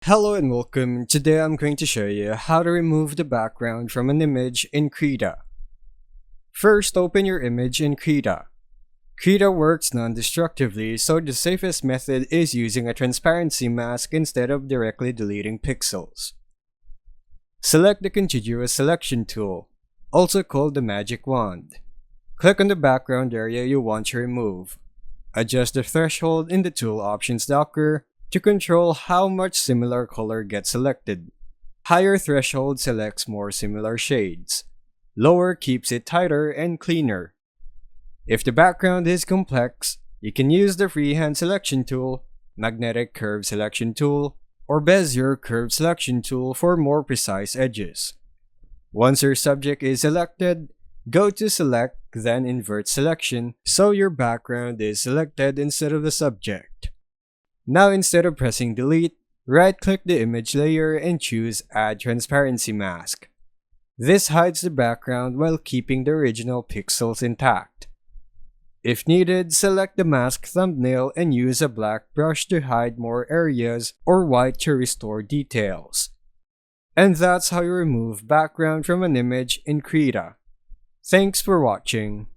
Hello and welcome. Today I'm going to show you how to remove the background from an image in Krita. First, open your image in Krita. Krita works non-destructively, so the safest method is using a transparency mask instead of directly deleting pixels. Select the contiguous selection tool, also called the magic wand. Click on the background area you want to remove. Adjust the threshold in the Tool Options docker to control how much similar color gets selected. Higher threshold selects more similar shades. Lower keeps it tighter and cleaner. If the background is complex, you can use the freehand selection tool, magnetic curve selection tool, or Bezier curve selection tool for more precise edges. Once your subject is selected, go to Select, then Invert Selection so your background is selected instead of the subject. Now instead of pressing delete, right-click the image layer and choose Add Transparency Mask. This hides the background while keeping the original pixels intact. If needed, select the mask thumbnail and use a black brush to hide more areas or white to restore details. And that's how you remove background from an image in Krita. Thanks for watching.